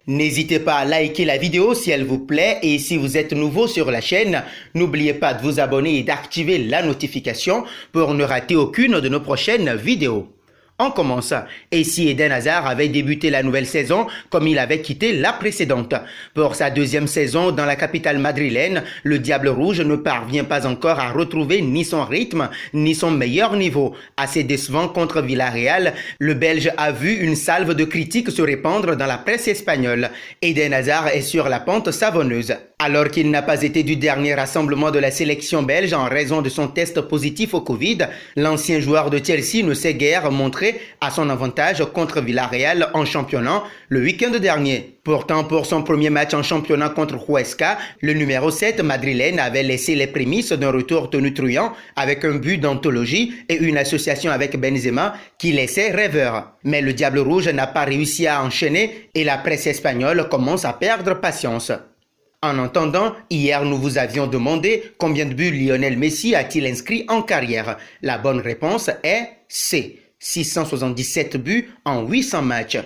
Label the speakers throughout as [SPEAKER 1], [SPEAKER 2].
[SPEAKER 1] N'hésitez pas à liker la vidéo si elle vous plaît et si vous êtes nouveau sur la chaîne, n'oubliez pas de vous abonner et d'activer la notification pour ne rater aucune de nos prochaines vidéos. On commence. Et si Eden Hazard avait débuté la nouvelle saison comme il avait quitté la précédente. Pour sa deuxième saison dans la capitale madrilène, le Diable Rouge ne parvient pas encore à retrouver ni son rythme, ni son meilleur niveau. Assez décevant contre Villarreal, le Belge a vu une salve de critiques se répandre dans la presse espagnole. Eden Hazard est sur la pente savonneuse. Alors qu'il n'a pas été du dernier rassemblement de la sélection belge en raison de son test positif au Covid, l'ancien joueur de Chelsea ne s'est guère montré à son avantage contre Villarreal en championnat le week-end dernier. Pourtant, pour son premier match en championnat contre Huesca, le numéro 7 madrilène avait laissé les prémices d'un retour tonitruant avec un but d'anthologie et une association avec Benzema qui laissait rêveur. Mais le Diable Rouge n'a pas réussi à enchaîner et la presse espagnole commence à perdre patience. En attendant, hier nous vous avions demandé combien de buts Lionel Messi a-t-il inscrit en carrière. La bonne réponse est C. 677 buts en 800 matchs.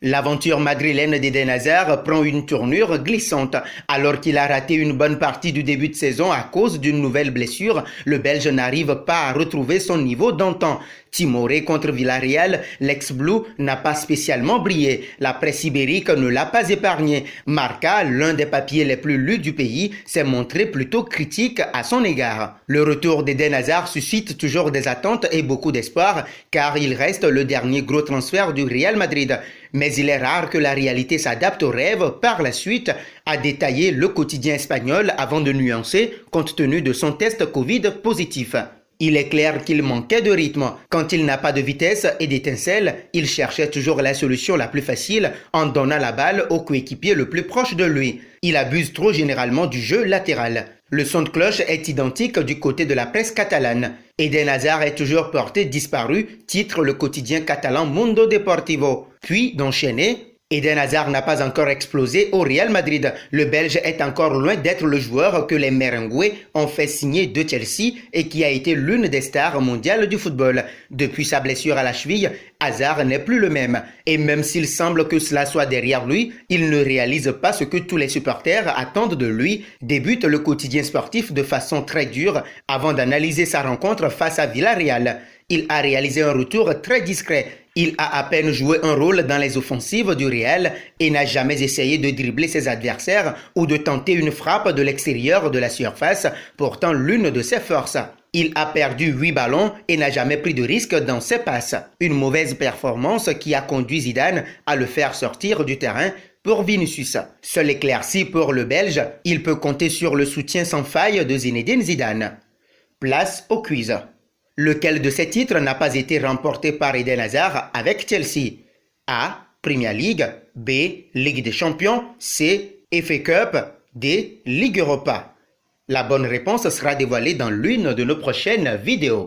[SPEAKER 1] L'aventure madrilène d'Eden Hazard prend une tournure glissante. Alors qu'il a raté une bonne partie du début de saison à cause d'une nouvelle blessure, le Belge n'arrive pas à retrouver son niveau d'antan. Timoré contre Villarreal, l'ex-Blue n'a pas spécialement brillé. La presse ibérique ne l'a pas épargné. Marca, l'un des papiers les plus lus du pays, s'est montré plutôt critique à son égard. Le retour d'Eden Hazard suscite toujours des attentes et beaucoup d'espoir, car il reste le dernier gros transfert du Real Madrid. Mais il est rare que la réalité s'adapte au rêve par la suite, a détaillé le quotidien espagnol avant de nuancer compte tenu de son test Covid positif. Il est clair qu'il manquait de rythme. Quand il n'a pas de vitesse et d'étincelle, il cherchait toujours la solution la plus facile en donnant la balle au coéquipier le plus proche de lui. Il abuse trop généralement du jeu latéral. Le son de cloche est identique du côté de la presse catalane. Eden Hazard est toujours porté disparu, titre le quotidien catalan Mundo Deportivo. Puis d'enchaîner, Eden Hazard n'a pas encore explosé au Real Madrid. Le Belge est encore loin d'être le joueur que les Merengues ont fait signer de Chelsea et qui a été l'une des stars mondiales du football. Depuis sa blessure à la cheville, Hazard n'est plus le même. Et même s'il semble que cela soit derrière lui, il ne réalise pas ce que tous les supporters attendent de lui, débute le quotidien sportif de façon très dure avant d'analyser sa rencontre face à Villarreal. Il a réalisé un retour très discret. Il a à peine joué un rôle dans les offensives du Real et n'a jamais essayé de dribbler ses adversaires ou de tenter une frappe de l'extérieur de la surface, pourtant l'une de ses forces. Il a perdu 8 ballons et n'a jamais pris de risque dans ses passes. Une mauvaise performance qui a conduit Zidane à le faire sortir du terrain pour Vinicius. Seul éclairci pour le Belge, il peut compter sur le soutien sans faille de Zinedine Zidane. Place au quiz. Lequel de ces titres n'a pas été remporté par Eden Hazard avec Chelsea? A. Premier League. B. Ligue des Champions. C. FA Cup. D. Ligue Europa. La bonne réponse sera dévoilée dans l'une de nos prochaines vidéos.